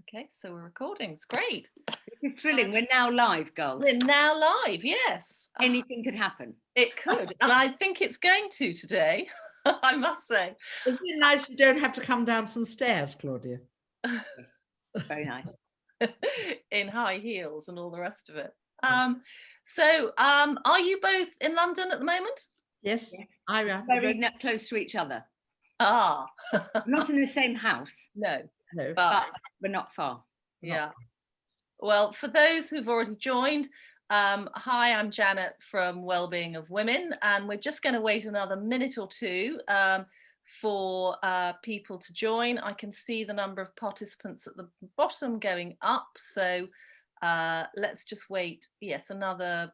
Okay, so we're recording. It's great. It's thrilling. We're now live, girls. We're now live, yes. Anything could happen. It could, and I think it's going to today, I must say. Isn't it nice you don't have to come down some stairs, Claudia? Very nice. In high heels and all the rest of it. Are you both in London at the moment? Yes, Yes. I am. Very close to each other. Ah. Not in the same house, No, No. but we're not far. yeah. Well, for those who've already joined, hi, I'm Janet from Wellbeing of Women, and we're just going to wait another minute or two for people to join. I can see the number of participants at the bottom going up, so let's just wait. Yes, another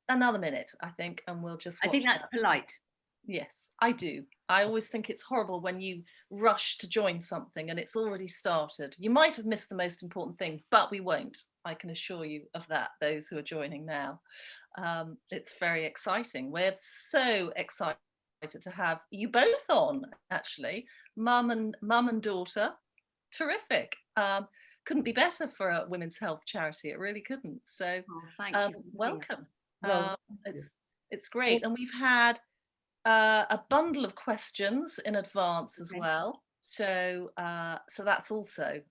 minute, I think, and we'll just watch. I think that's polite. Yes, I do. I always think it's horrible when you rush to join something and it's already started. You might have missed the most important thing, but we won't. I can assure you of that, those who are joining now. It's very exciting. We're so excited to have you both on, actually. Mum and daughter. Terrific. Couldn't be better for a women's health charity. It really couldn't. So thank you. welcome. Well, it's great. And we've had a bundle of questions in advance as well, so that's also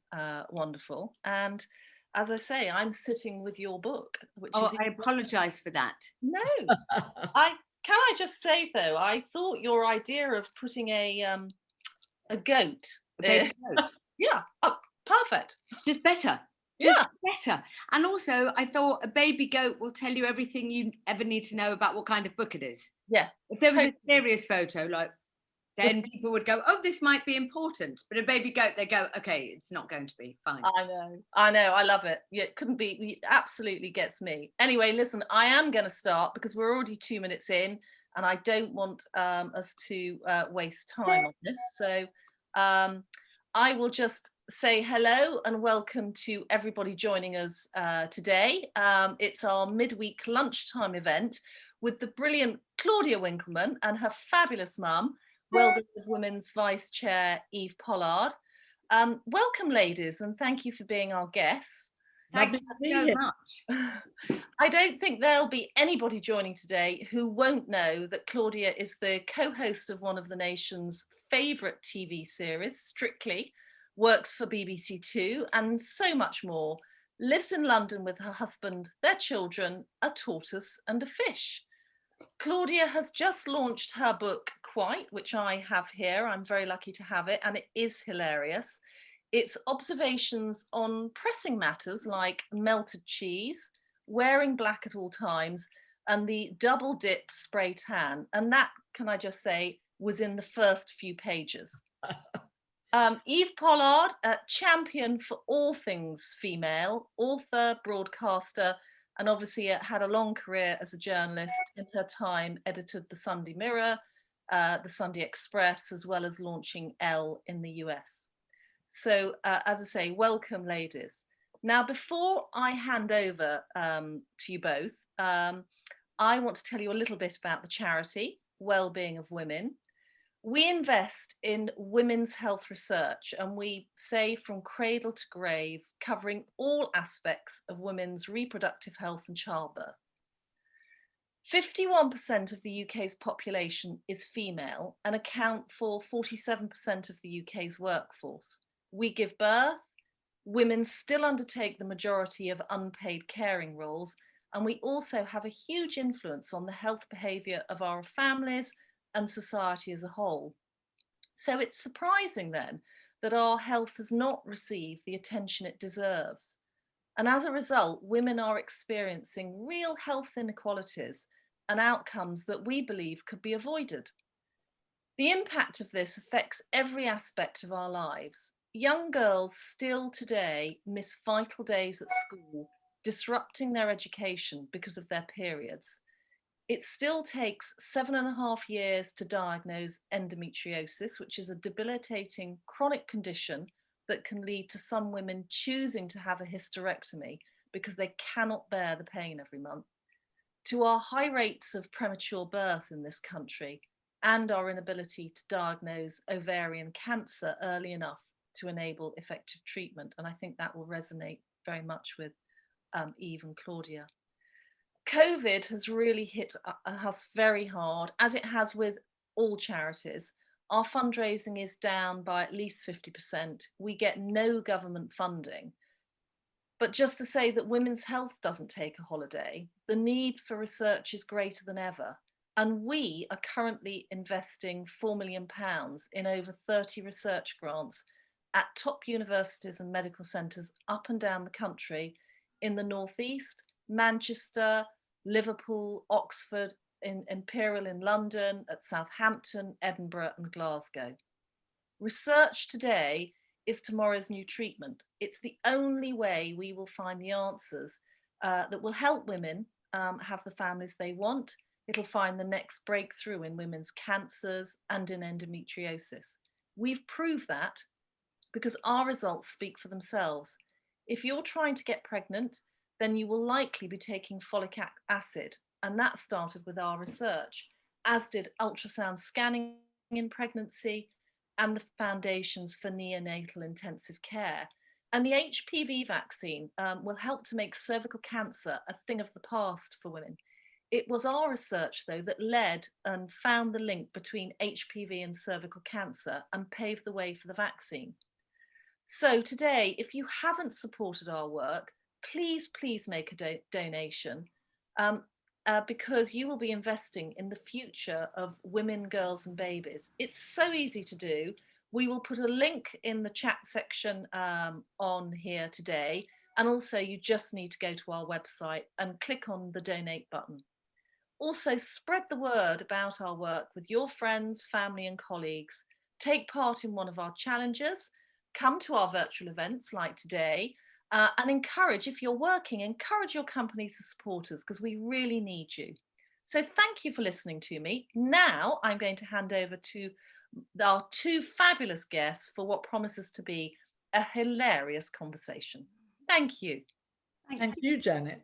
wonderful. And as I say, I'm sitting with your book, which is I apologize for that. No, I just say though, I thought your idea of putting a goat, Baby goat. yeah, perfect, Just better. Just better. And also, I thought a baby goat will tell you everything you ever need to know about what kind of book it is. Yeah. If there was a serious photo, then people would go, oh, this might be important. But a baby goat, they go, okay, it's not going to be. Fine. I know. I love it. Yeah, it couldn't be. It absolutely gets me. Anyway, listen, I am going to start because we're already 2 minutes in and I don't want us to waste time on this. So I will just say hello and welcome to everybody joining us today. It's our midweek lunchtime event with the brilliant Claudia Winkleman and her fabulous mum, Wellbeing of Women's Vice Chair, Eve Pollard. Welcome, ladies, and thank you for being our guests. Thank you so much. I don't think there'll be anybody joining today who won't know that Claudia is the co-host of one of the nation's favourite TV series, Strictly, works for BBC Two, and so much more. Lives in London with her husband, their children, a tortoise and a fish. Claudia has just launched her book, Quite, which I have here. I'm very lucky to have it, and it is hilarious. It's observations on pressing matters like melted cheese, wearing black at all times, and the double dip spray tan. And that, can I just say, was in the first few pages. Eve Pollard, champion for all things female, author, broadcaster, and obviously had a long career as a journalist. In her time, edited the Sunday Mirror, the Sunday Express, as well as launching Elle in the US. So as I say, welcome, ladies. Now, before I hand over to you both, I want to tell you a little bit about the charity, Wellbeing of Women. We invest in women's health research, and we say from cradle to grave, covering all aspects of women's reproductive health and childbirth. 51% of the UK's population is female and account for 47% of the UK's workforce. We give birth, women still undertake the majority of unpaid caring roles, and we also have a huge influence on the health behaviour of our families and society as a whole. So it's surprising then that our health has not received the attention it deserves. And as a result, women are experiencing real health inequalities and outcomes that we believe could be avoided. The impact of this affects every aspect of our lives. Young girls still today miss vital days at school, disrupting their education because of their periods. It still takes 7.5 years to diagnose endometriosis, which is a debilitating chronic condition that can lead to some women choosing to have a hysterectomy because they cannot bear the pain every month, to our high rates of premature birth in this country and our inability to diagnose ovarian cancer early enough to enable effective treatment. And I think that will resonate very much with Eve and Claudia. COVID has really hit us very hard, as it has with all charities. Our fundraising is down by at least 50%. We get no government funding. But just to say that women's health doesn't take a holiday, the need for research is greater than ever. And we are currently investing £4 million in over 30 research grants at top universities and medical centres up and down the country, in the Northeast, Manchester, Liverpool, Oxford, in Imperial in London, at Southampton, Edinburgh and Glasgow. Research today is tomorrow's new treatment. It's the only way we will find the answers that will help women have the families they want. It'll find the next breakthrough in women's cancers and in endometriosis. We've proved that because our results speak for themselves. If you're trying to get pregnant, then you will likely be taking folic acid. And that started with our research, as did ultrasound scanning in pregnancy and the foundations for neonatal intensive care. And the HPV vaccine will help to make cervical cancer a thing of the past for women. It was our research, though, that led and found the link between HPV and cervical cancer and paved the way for the vaccine. So today, if you haven't supported our work, please make a donation because you will be investing in the future of women, girls and babies. It's so easy to do. We will put a link in the chat section on here today. And also you just need to go to our website and click on the donate button. Also spread the word about our work with your friends, family and colleagues. Take part in one of our challenges. Come to our virtual events like today. And encourage, if you're working, encourage your company to support us because we really need you. So thank you for listening to me. Now I'm going to hand over to our two fabulous guests for what promises to be a hilarious conversation. Thank you. Thank you, Janet.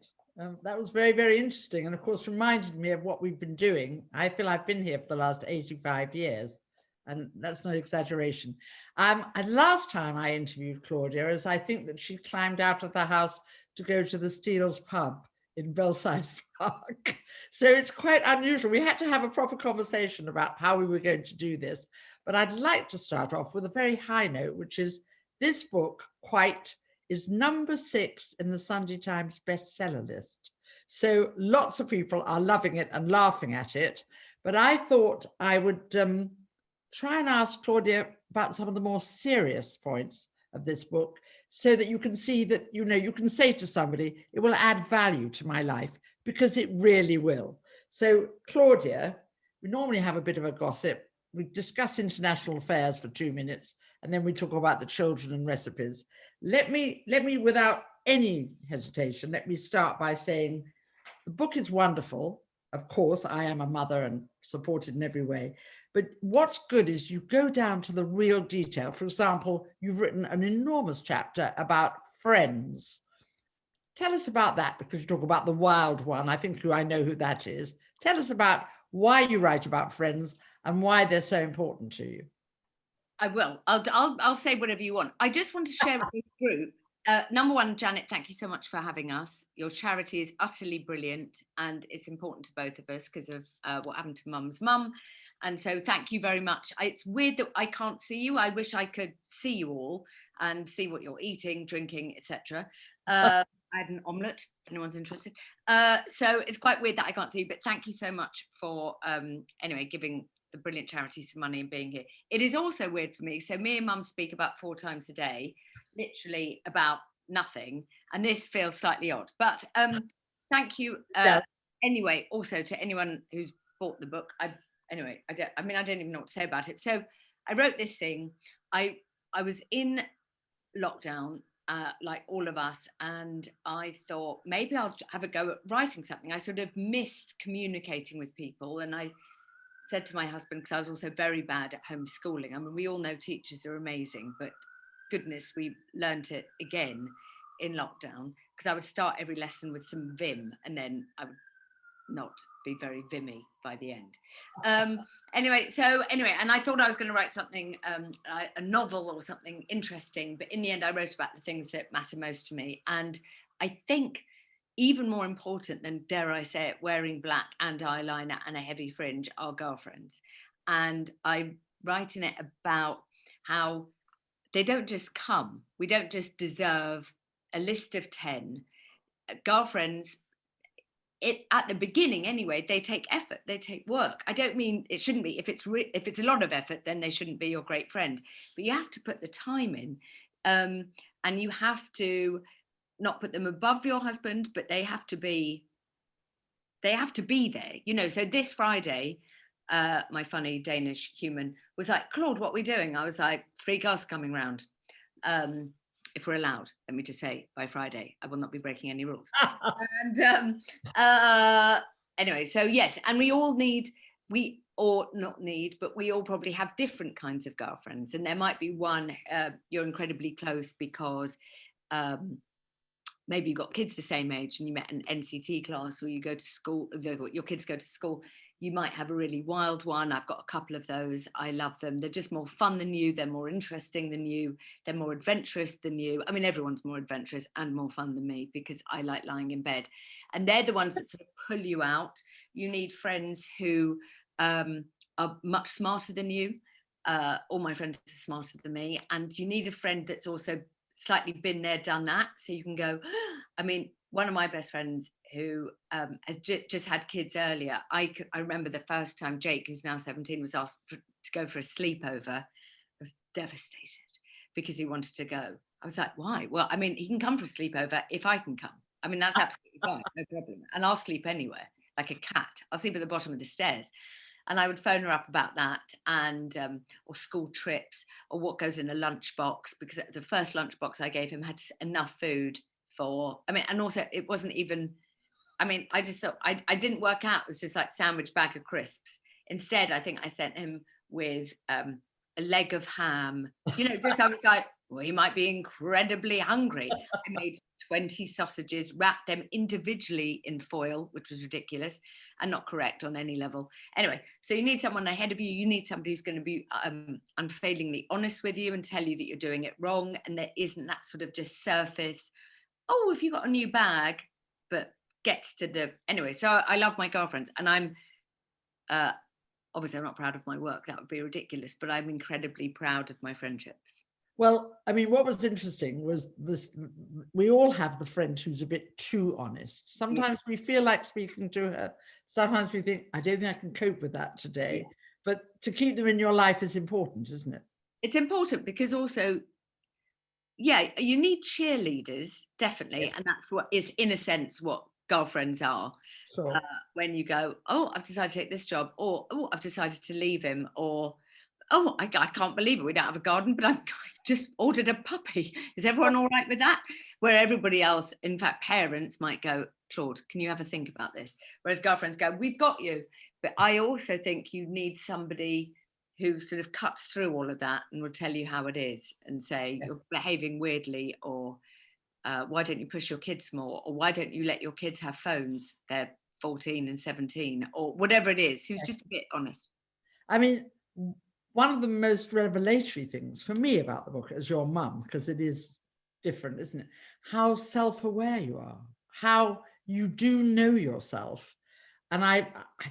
That was very, very interesting. And of course, reminded me of what we've been doing. I feel I've been here for the last 85 years. And that's no exaggeration. And last time I interviewed Claudia, as I think that she climbed out of the house to go to the Steele's pub in Belsize Park. So it's quite unusual. We had to have a proper conversation about how we were going to do this. But I'd like to start off with a very high note, which is this book, Quite, is number 6 in the Sunday Times bestseller list. So lots of people are loving it and laughing at it. But I thought I would try and ask Claudia about some of the more serious points of this book so that you can see that, you know, you can say to somebody, it will add value to my life, because it really will. So Claudia, we normally have a bit of a gossip. We discuss international affairs for 2 minutes, and then we talk about the children and recipes. Let me, without any hesitation, let me start by saying the book is wonderful. Of course, I am a mother and supported in every way. But what's good is you go down to the real detail. For example, you've written an enormous chapter about friends. Tell us about that, because you talk about the wild one. I think I know who that is. Tell us about why you write about friends and why they're so important to you. I will. I'll say whatever you want. I just want to share with this group. Number one, Janet, thank you so much for having us. Your charity is utterly brilliant, and it's important to both of us because of what happened to Mum's mum. And so thank you very much. It's weird that I can't see you. I wish I could see you all and see what you're eating, drinking, etc. I had an omelette, if anyone's interested. So it's quite weird that I can't see you, but thank you so much for, anyway, giving the brilliant charity some money and being here. It is also weird for me. So me and Mum speak about 4 times a day, literally about nothing. And this feels slightly odd, but thank you. Anyway, also to anyone who's bought the book, I don't even know what to say about it. So I wrote this thing. I was in lockdown, like all of us, and I thought maybe I'll have a go at writing something. I sort of missed communicating with people, and I said to my husband, because I was also very bad at homeschooling. I mean, we all know teachers are amazing, but goodness, we learned it again in lockdown, because I would start every lesson with some vim, and then I would not be very vimmy by the end. Anyway, and I thought I was going to write something, a novel or something interesting, but in the end I wrote about the things that matter most to me. And I think even more important than, dare I say it, wearing black and eyeliner and a heavy fringe are girlfriends. And I write in it about how they don't just come. We don't just deserve a list of 10. Girlfriends, at the beginning anyway, they take effort, they take work. I don't mean it shouldn't be. If it's a lot of effort, then they shouldn't be your great friend. But you have to put the time in, and you have to not put them above your husband, but they have to be there. You know. So this Friday, my funny Danish human was like, "Claude, what are we doing?" I was like, 3 girls coming round. If we're allowed, let me just say, by Friday, I will not be breaking any rules. And anyway, so yes, and we all probably have different kinds of girlfriends. And there might be one, you're incredibly close because maybe you've got kids the same age and you met an NCT class, or you go to school, your kids go to school. You might have a really wild one. I've got a couple of those. I love them. They're just more fun than you. They're more interesting than you. They're more adventurous than you. I mean, everyone's more adventurous and more fun than me because I like lying in bed. And they're the ones that sort of pull you out. You need friends who are much smarter than you. All my friends are smarter than me. And you need a friend that's also slightly been there, done that. So you can go, I mean, one of my best friends who has just had kids earlier, I remember the first time Jake, who's now 17, was asked to go for a sleepover. I was devastated because he wanted to go. I was like, why? Well, I mean, he can come for a sleepover if I can come. I mean, that's absolutely fine, no problem. And I'll sleep anywhere, like a cat. I'll sleep at the bottom of the stairs. And I would phone her up about that, and or school trips, or what goes in a lunchbox, because the first lunchbox I gave him had enough food for, I mean, and also it wasn't even, I mean, I just thought, I didn't work out. It was just like sandwich bag of crisps. Instead, I think I sent him with a leg of ham. You know, just I was like, well, he might be incredibly hungry. I made 20 sausages, wrapped them individually in foil, which was ridiculous and not correct on any level. Anyway, so you need someone ahead of you. You need somebody who's going to be unfailingly honest with you and tell you that you're doing it wrong. And there isn't that sort of just surface, oh, if you got a new bag, but gets to the, anyway. So I love my girlfriends, and I'm obviously I'm not proud of my work. That would be ridiculous, but I'm incredibly proud of my friendships. Well, I mean, what was interesting was this, we all have the friend who's a bit too honest. Sometimes we feel like speaking to her. Sometimes we think, I don't think I can cope with that today. But to keep them in your life is important, isn't it? It's important because also, yeah, you need cheerleaders, definitely. Yes. And that's what is, in a sense, what girlfriends are. Sure. When you go, oh, I've decided to take this job, or oh, I've decided to leave him, or oh, I can't believe it, we don't have a garden, but I've just ordered a puppy. Is everyone all right with that? Where everybody else, in fact, parents might go, Claude, can you have a think about this? Whereas girlfriends go, we've got you. But I also think you need somebody who sort of cuts through all of that and will tell you how it is and say, you're behaving weirdly, or why don't you push your kids more? Or why don't you let your kids have phones? They're 14 and 17, or whatever it is, who's just a bit honest. I mean, one of the most revelatory things for me about the book as your mum, because it is different, isn't it? How self-aware you are, how you do know yourself. And I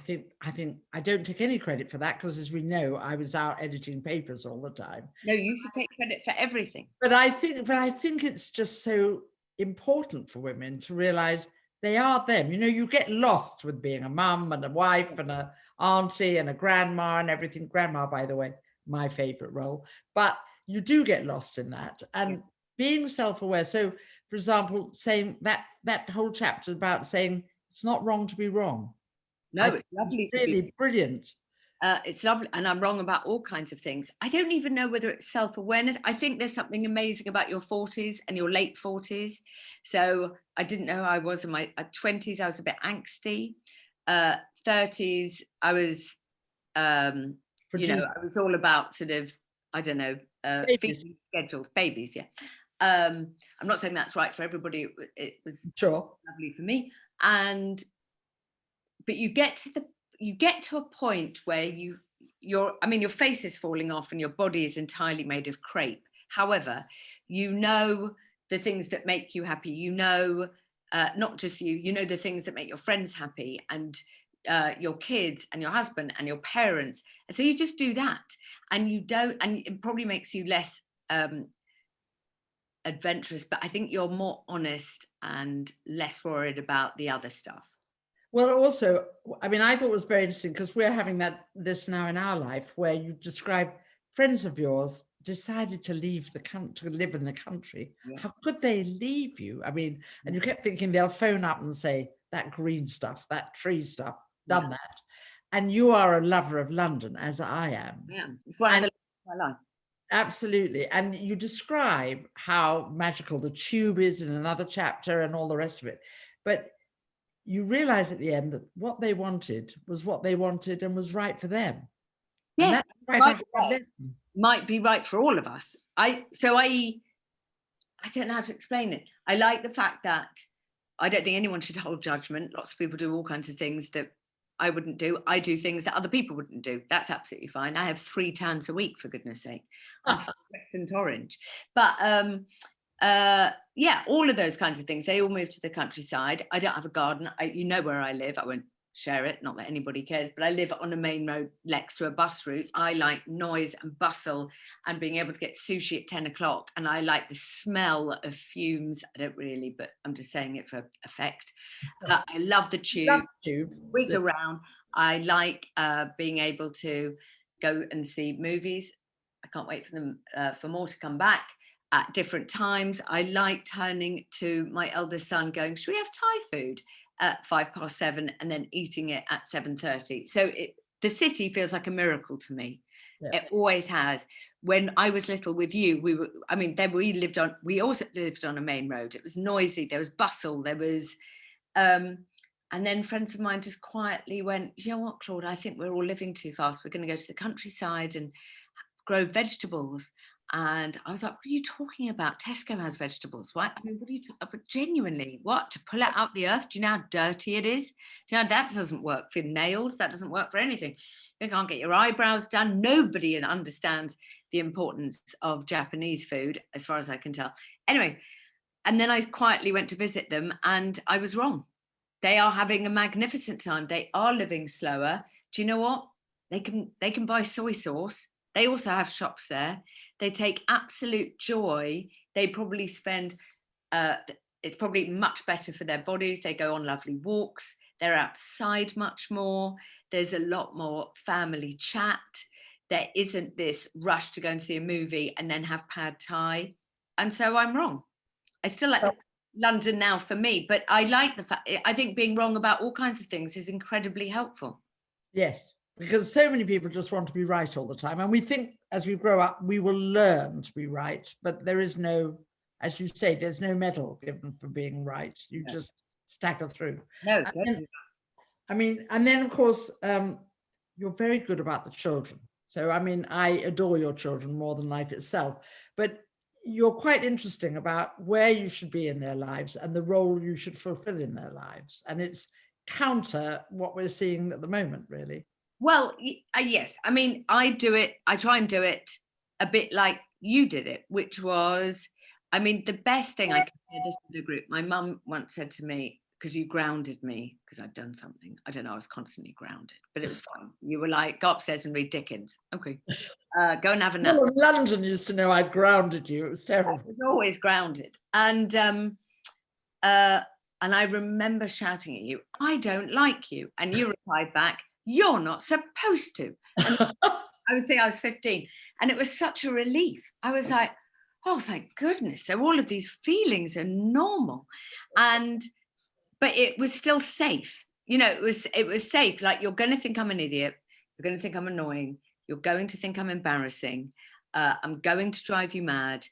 think I don't take any credit for that, because as we know, I was out editing papers all the time. No, you should take credit for everything. But I think it's just so important for women to realize they are them. You know, you get lost with being a mum and a wife and a auntie and a grandma and everything. Grandma, by the way, my favorite role. But you do get lost in that. And being self-aware. So, for example, saying that whole chapter about saying it's not wrong to be wrong. No, it's lovely. It's really brilliant. It's lovely. And I'm wrong about all kinds of things. I don't even know whether it's self-awareness. I think there's something amazing about your 40s and your late 40s. So I didn't know how I was in my 20s. I was a bit angsty. 30s, I was, you know, I was all about sort of, I don't know, feeding schedules, babies. Yeah. I'm not saying that's right for everybody. It was sure lovely for me. And but you get to a point where your face is falling off and your body is entirely made of crepe. However, you know the things that make you happy. You know, not just you know the things that make your friends happy, and your kids and your husband and your parents. And so you just do that, and it probably makes you less adventurous, but I think you're more honest and less worried about the other stuff. Well, also, I mean, I thought it was very interesting because we're having this now in our life, where you describe friends of yours decided to leave the country, to live in the country. Yeah. How could they leave you? I mean, and you kept thinking they'll phone up and say, that green stuff, that tree stuff, done that. And you are a lover of London, as I am. Yeah, it's one of the loves of my life. Absolutely. And you describe how magical the tube is in another chapter and all the rest of it. But you realize at the end that what they wanted was what they wanted and was right for them. Yes, might be right for all of us. I don't know how to explain it. I like the fact that I don't think anyone should hold judgment. Lots of people do all kinds of things that I wouldn't do. I do things that other people wouldn't do. That's absolutely fine. I have 3 tans a week, for goodness sake. I'm Crescent Orange. But yeah, all of those kinds of things. They all move to the countryside. I don't have a garden. You know where I live. I won't share it, not that anybody cares, but I live on a main road next to a bus route. I like noise and bustle and being able to get sushi at 10 o'clock. And I like the smell of fumes. I don't really, but I'm just saying it for effect. I love the tube, whiz around. I like being able to go and see movies. I can't wait for them, for more to come back at different times. I like turning to my eldest son going, should we have Thai food at 7:05 and then eating it at 7:30? So the city feels like a miracle to me. Yeah. It always has. When I was little with you, we also lived on a main road. It was noisy, there was bustle, there was, and then friends of mine just quietly went, you know what, Claude, I think we're all living too fast. We're going to go to the countryside and grow vegetables. And I was like, what are you talking about? Tesco has vegetables. What? I mean, what are you talking about? Genuinely, what? To pull it out the earth? Do you know how dirty it is? Do you know that doesn't work for nails? That doesn't work for anything. You can't get your eyebrows done. Nobody understands the importance of Japanese food, as far as I can tell. Anyway, and then I quietly went to visit them and I was wrong. They are having a magnificent time. They are living slower. Do you know what? They can buy soy sauce. They also have shops there. They take absolute joy. They probably spend, it's probably much better for their bodies. They go on lovely walks. They're outside much more. There's a lot more family chat. There isn't this rush to go and see a movie and then have pad thai. And so I'm wrong. I still like London now for me, but I like the fact, I think being wrong about all kinds of things is incredibly helpful. Yes. Because so many people just want to be right all the time. And we think as we grow up, we will learn to be right. But there is no, as you say, there's no medal given for being right. You just stagger through. No. And then, of course, you're very good about the children. So, I mean, I adore your children more than life itself. But you're quite interesting about where you should be in their lives and the role you should fulfill in their lives. And it's counter what we're seeing at the moment, really. Well, yes. I mean, I try and do it a bit like you did it, which was, I mean, the best thing I can say this to the group. My mum once said to me, because you grounded me, because I'd done something. I don't know, I was constantly grounded, but it was fine. You were like, go upstairs and read Dickens. Okay. Go and have a nap. Well, London used to know I'd grounded you. It was terrible. I was always grounded. And I remember shouting at you, I don't like you. And you replied back, you're not supposed to. And I would think I was 15. And it was such a relief. I was like, oh, thank goodness. So all of these feelings are normal. But it was still safe. You know, it was safe. Like, you're going to think I'm an idiot. You're going to think I'm annoying. You're going to think I'm embarrassing. I'm going to drive you mad.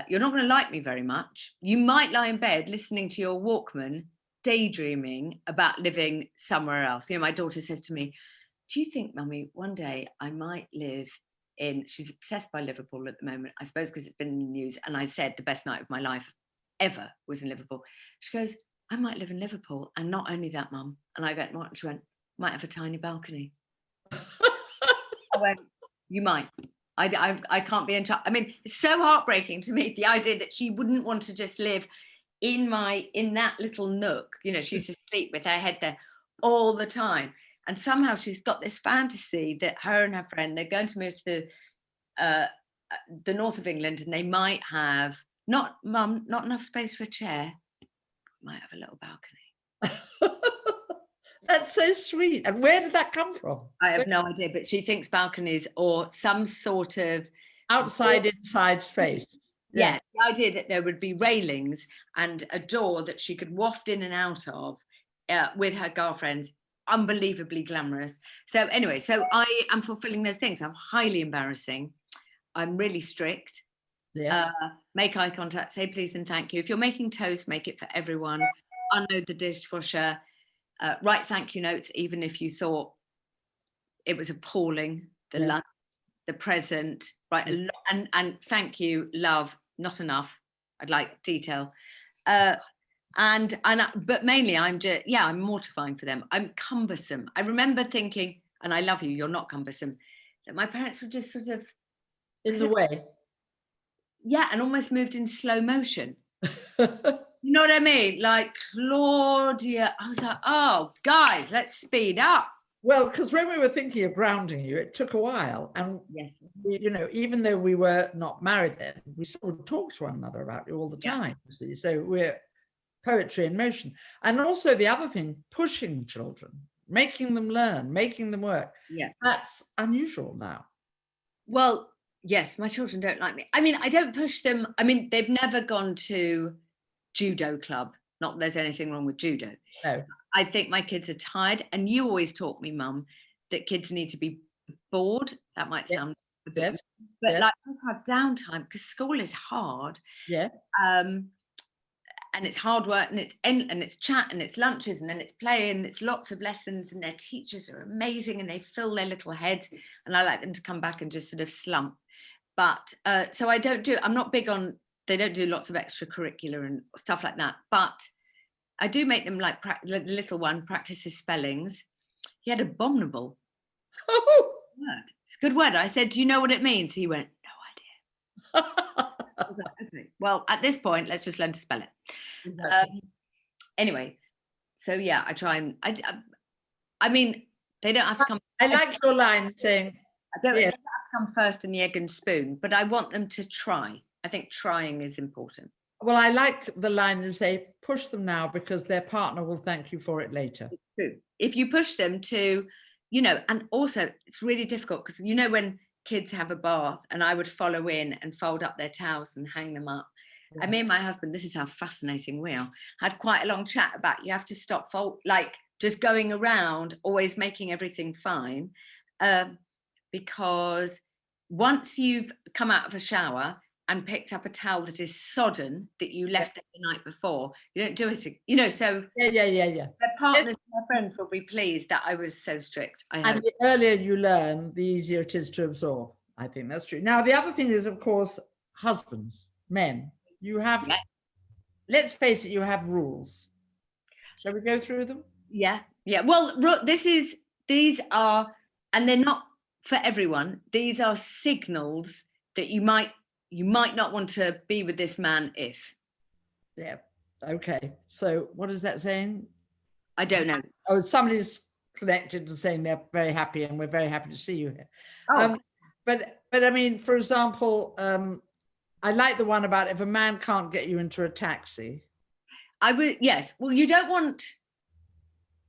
You're not going to like me very much. You might lie in bed listening to your Walkman, daydreaming about living somewhere else. You know, my daughter says to me, do you think, Mummy, one day I might live in, she's obsessed by Liverpool at the moment, I suppose because it's been in the news. And I said the best night of my life ever was in Liverpool. She goes, I might live in Liverpool. And not only that, Mum. And I went, what? She went, might have a tiny balcony. I went, you might. I can't be in charge. I mean, it's so heartbreaking to me, the idea that she wouldn't want to just live in that little nook. You know, she used to sleep with her head there all the time. And somehow she's got this fantasy that her and her friend, they're going to move to the north of England, and they might have, not enough space for a chair, might have a little balcony. That's so sweet. And where did that come from? I have no idea, but she thinks balconies or some sort of outside, inside space. Yeah, the idea that there would be railings and a door that she could waft in and out of with her girlfriends. Unbelievably glamorous. So anyway, so I am fulfilling those things. I'm highly embarrassing. I'm really strict. Yes. Make eye contact, say please and thank you. If you're making toast, make it for everyone. Unload the dishwasher. Write thank you notes, even if you thought it was appalling. The lunch, the present, right? And thank you, love, not enough. I'd like detail. But mainly I'm just, I'm mortifying for them. I'm cumbersome. I remember thinking, and I love you, you're not cumbersome, that my parents were just sort of in the way. Yeah, and almost moved in slow motion. You know what I mean? Like, Claudia, I was like, oh, guys, let's speed up. Well, because when we were thinking of grounding you, it took a while. And, you know, even though we were not married then, we sort of talked to one another about you all the time. You see? So we're poetry in motion. And also the other thing, pushing children, making them learn, making them work. Yeah. That's unusual now. Well, yes, my children don't like me. I mean, I don't push them. I mean, they've never gone to judo club. Not that there's anything wrong with judo. No. I think my kids are tired. And you always taught me, Mum, that kids need to be bored. That might sound a bit, but like just have downtime, because school is hard. Yeah. And it's hard work, and it's chat, and it's lunches, and then it's play, and it's lots of lessons, and their teachers are amazing, and they fill their little heads, and I like them to come back and just sort of slump. But so I'm not big on, they don't do lots of extracurricular and stuff like that, but I do make them like the little one practice his spellings. He had abominable. Word. It's a good word. I said, do you know what it means? He went, no idea. I was like, okay, well, at this point, let's just learn to spell it. Exactly. Anyway, so yeah, I try and, I mean, they don't have to come. I like your line saying, they don't have to come first in the egg and spoon, but I want them to try. I think trying is important. Well, I like the line that say, push them now because their partner will thank you for it later. It's true. If you push them to, you know, and also it's really difficult because, you know, when kids have a bath and I would follow in and fold up their towels and hang them up. Yeah. And me and my husband, this is how fascinating we are, had quite a long chat about you have to stop like just going around, always making everything fine. Because once you've come out of a shower and picked up a towel that is sodden that you left there the night before, you don't do it, you know, so yeah. Their partners and their friends will be pleased that I was so strict. And the earlier you learn, the easier it is to absorb. I think that's true. Now the other thing is, of course, husbands, men, you have, let's face it, you have rules. Shall we go through them? Yeah. Well, these are, and they're not for everyone, these are signals that you might not want to be with this man if. Yeah. Okay. So what is that saying? I don't know. Oh, somebody's connected and saying they're very happy and we're very happy to see you here. Oh. But I mean, for example, I like the one about if a man can't get you into a taxi. Yes. Well, you don't want,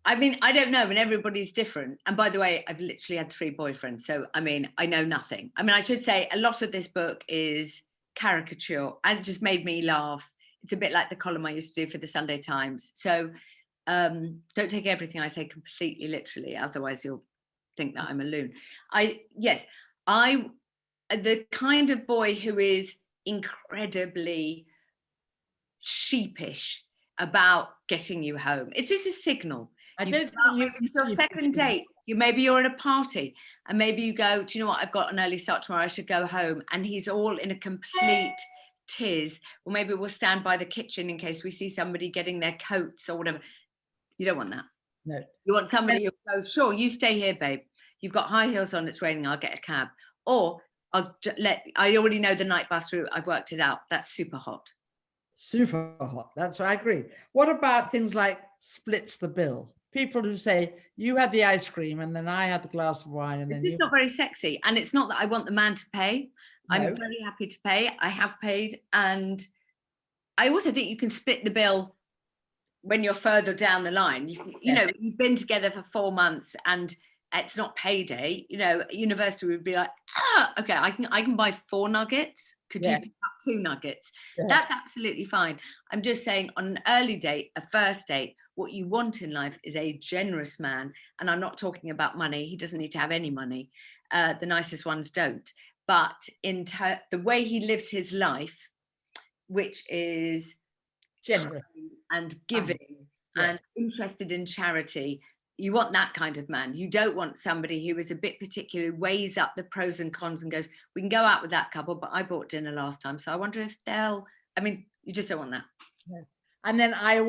I mean, I don't know, and everybody's different. And by the way, I've literally had 3 boyfriends. So, I mean, I know nothing. I mean, I should say a lot of this book is caricature and it just made me laugh. It's a bit like the column I used to do for the Sunday Times. So don't take everything I say completely literally. Otherwise you'll think that I'm a loon. The kind of boy who is incredibly sheepish about getting you home. It's just a signal. It's your second date. Maybe you're at a party and maybe you go, do you know what? I've got an early start tomorrow. I should go home. And he's all in a complete tis, or maybe we'll stand by the kitchen in case we see somebody getting their coats or whatever. You don't want that. No. You want somebody who goes, sure, you stay here, babe. You've got high heels on, it's raining, I'll get a cab. Or I already know the night bus route, I've worked it out. That's super hot. Super hot. That's what I agree. What about things like splits the bill? People who say, you had the ice cream and then I had the glass of wine. And it's just not very sexy. And it's not that I want the man to pay. No. I'm very happy to pay. I have paid. And I also think you can split the bill when you're further down the line. You know, you've been together for 4 months and it's not payday. You know, university would be like, okay, I can buy 4 nuggets. Could you pick up 2 nuggets? That's absolutely fine. I'm just saying, on an early date, a first date, what you want in life is a generous man. And I'm not talking about money. He doesn't need to have any money. The nicest ones don't. But in the way he lives his life, which is generous and giving and interested in charity, you want that kind of man. You don't want somebody who is a bit particular, weighs up the pros and cons and goes, we can go out with that couple, but I bought dinner last time, so I wonder if you just don't want that. Yeah. And then I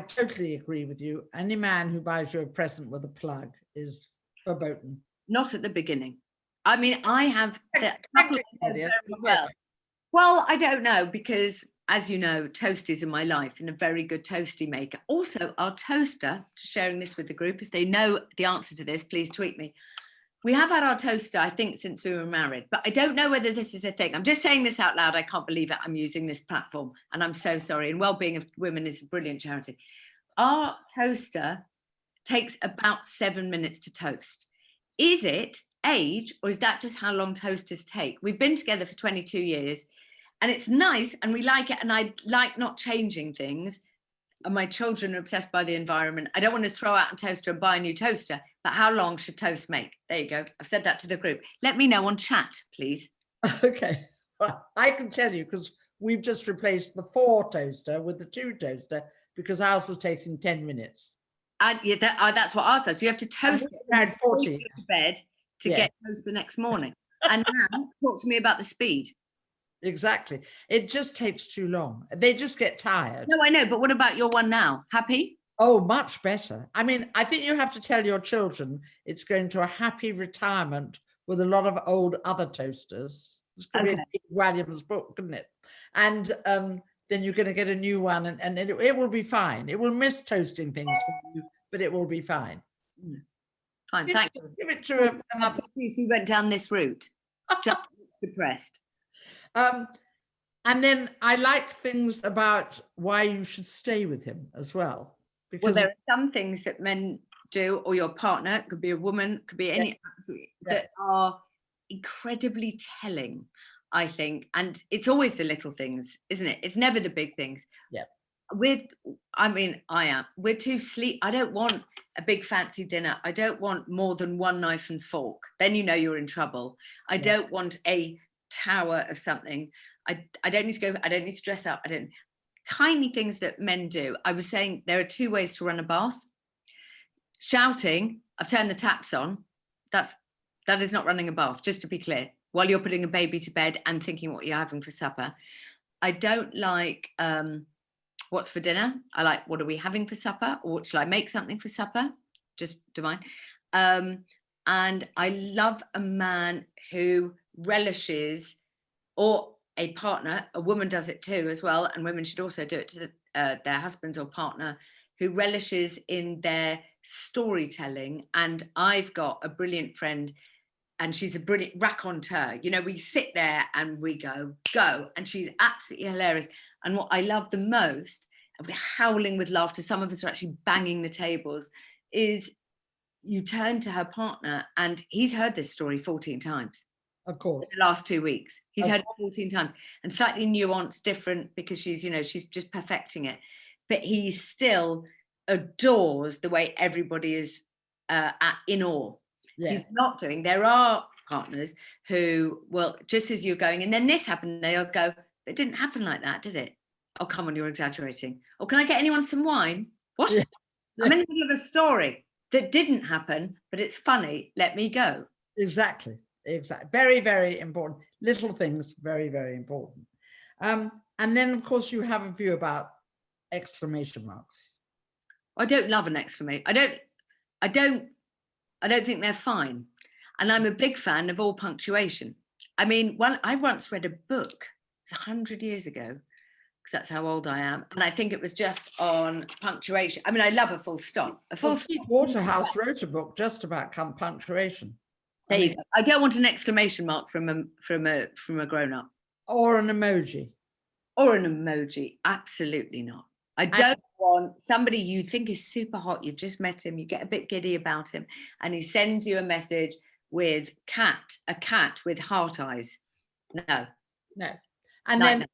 totally agree with you. Any man who buys you a present with a plug is verboten. Not at the beginning. I mean, I have well, I don't know, because as you know, toasties in my life and a very good toasty maker. Also, our toaster, sharing this with the group, if they know the answer to this, please tweet me. We have had our toaster, I think, since we were married, but I don't know whether this is a thing. I'm just saying this out loud. I can't believe it. I'm using this platform and I'm so sorry. And Wellbeing of Women is a brilliant charity. Our toaster takes about 7 minutes to toast. Is it age, or is that just how long toasters take? We've been together for 22 years. And it's nice and we like it, and I like not changing things. And my children are obsessed by the environment. I don't want to throw out a toaster and buy a new toaster, but how long should toast make? There you go. I've said that to the group. Let me know on chat, please. Okay. Well, I can tell you, because we've just replaced the 4 toaster with the 2 toaster because ours was taking 10 minutes. And that's what ours does. You have to toast it to bed to get toast the next morning. And now talk to me about the speed. Exactly. It just takes too long. They just get tired. No, I know. But what about your one now? Happy? Oh, much better. I mean, I think you have to tell your children it's going to a happy retirement with a lot of old other toasters. This could be a big Williams book, couldn't it? And then you're going to get a new one and it will be fine. It will miss toasting things for you, but it will be fine. Fine, thank you. Give it to another. We went down this route. Just depressed. And then I like things about why you should stay with him as well. Because well, there are some things that men do, or your partner, it could be a woman, could be any, that are incredibly telling, I think. And it's always the little things, isn't it? It's never the big things. Yeah. We're too sleep. I don't want a big fancy dinner. I don't want more than 1 knife and fork. Then you know you're in trouble. I don't want a tower of something. I don't need to go, I don't need to dress up. Tiny things that men do. I was saying there are 2 ways to run a bath. Shouting, I've turned the taps on. That is not running a bath, just to be clear, while you're putting a baby to bed and thinking what you're having for supper. I don't like what's for dinner. I like, what are we having for supper? Or shall I make something for supper? Just do mine. And I love a man who relishes, or a partner, a woman does it too as well, and women should also do it to their husbands or partner, who relishes in their storytelling. And I've got a brilliant friend, and she's a brilliant raconteur. You know, we sit there and we go, and she's absolutely hilarious. And what I love the most, and we're howling with laughter, some of us are actually banging the tables, is you turn to her partner and he's heard this story 14 times. Of course. In the last 2 weeks. He's heard it 14 times, and slightly nuanced, different, because she's just perfecting it. But he still adores the way everybody is in awe. Yeah. He's not doing. There are partners who will, just as you're going, and then this happened, they'll go, it didn't happen like that, did it? Oh, come on, you're exaggerating. Or can I get anyone some wine? What? Yeah. I'm in the middle of a story that didn't happen, but it's funny. Let me go. Exactly. Very, very important. Little things, very, very important. And then, of course, you have a view about exclamation marks. I don't love an exclamation. I don't think they're fine. And I'm a big fan of all punctuation. I mean, I once read a book, it was 100 years ago, because that's how old I am. And I think it was just on punctuation. I mean, I love a full stop. A full stop. Waterhouse wrote a book just about punctuation. There you go. I don't want an exclamation mark from a grown-up. Or an emoji. Or an emoji. Absolutely not. I don't want somebody you think is super hot. You've just met him. You get a bit giddy about him. And he sends you a message with a cat with heart eyes. No. And then,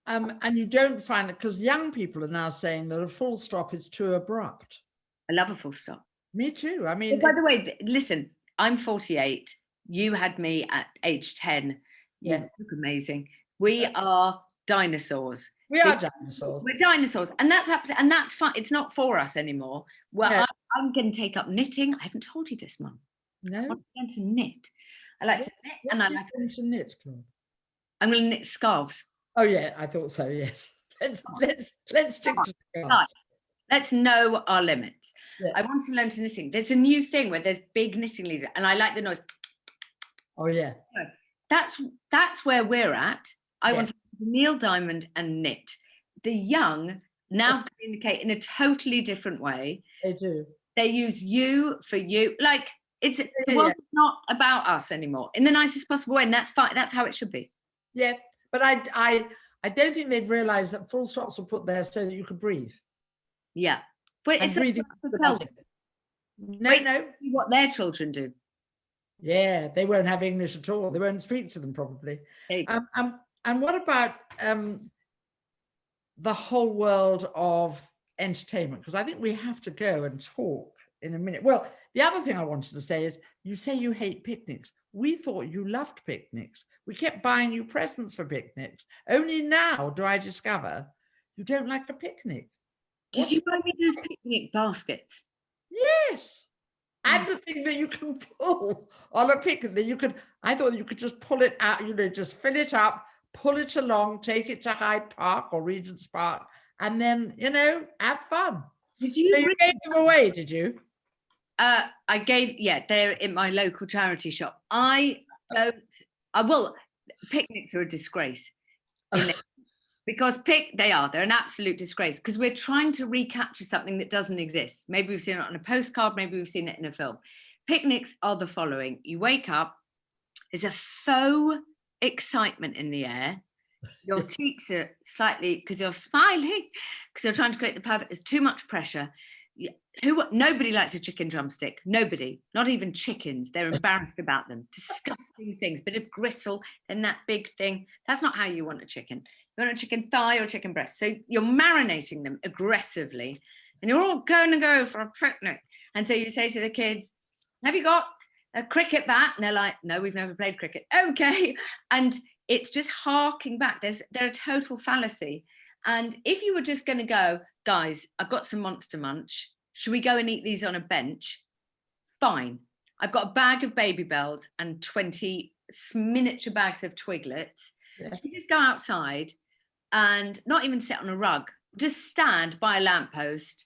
and you don't find it, because young people are now saying that a full stop is too abrupt. I love a full stop. Me too. I mean, by the way, listen, I'm 48. You had me at age 10. You look amazing. We are dinosaurs. We are dinosaurs. We're dinosaurs, and that's fine. It's not for us anymore. Well, I'm going to take up knitting. I haven't told you this, Mum. No. I'm going to knit. I like to knit, and I like to knit, Claude. I'm going to knit scarves. Oh yeah, I thought so. Yes. Let's stick to scarves. Let's know our limits. Yeah. I want to learn to knitting. There's a new thing where there's big knitting leaders, and I like the noise. Oh yeah. That's where we're at. I want to Neil Diamond and knit. The young now communicate in a totally different way. They do. They use you for you. Like the world is not about us anymore in the nicest possible way, and that's fine. That's how it should be. Yeah, but I don't think they've realised that full stops are put there so that you could breathe. Yeah, but it's breathing. To tell them. No. What their children do. Yeah, they won't have English at all. They won't speak to them probably. And what about the whole world of entertainment? Because I think we have to go and talk in a minute. Well, the other thing I wanted to say is, you say you hate picnics. We thought you loved picnics. We kept buying you presents for picnics. Only now do I discover you don't like a picnic. Did you buy me those picnic baskets? Yes. And the thing that you can pull on a picnic, I thought you could just pull it out, just fill it up, pull it along, take it to Hyde Park or Regent's Park, and then, have fun. Did you? So you gave them away, did you? They're in my local charity shop. Well, picnics are a disgrace. Because they're an absolute disgrace, because we're trying to recapture something that doesn't exist. Maybe we've seen it on a postcard, maybe we've seen it in a film. Picnics are the following. You wake up, there's a faux excitement in the air. Your cheeks are slightly, because you're smiling, because you're trying to create the powder. There's too much pressure. Nobody likes a chicken drumstick. Nobody, not even chickens. They're embarrassed about them. Disgusting things. Bit of gristle and that big thing. That's not how you want a chicken. You want a chicken thigh or a chicken breast. So you're marinating them aggressively, and you're all going to go for a picnic. And so you say to the kids, have you got a cricket bat? And they're like, no, we've never played cricket. Okay. And it's just harking back. They're a total fallacy. And if you were just going to go, guys, I've got some Monster Munch. Should we go and eat these on a bench? Fine. I've got a bag of Baby Bells and 20 miniature bags of Twiglets. Yeah. Should we just go outside and not even sit on a rug, just stand by a lamppost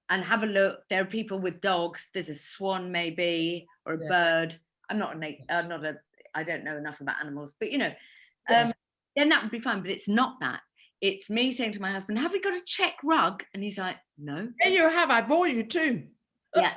and have a look? There are people with dogs. There's a swan maybe, or a bird. I don't know enough about animals, but then that would be fine. But it's not that. It's me saying to my husband, have we got a check rug? And he's like, no. Yeah, you have. I bought you two. Yeah.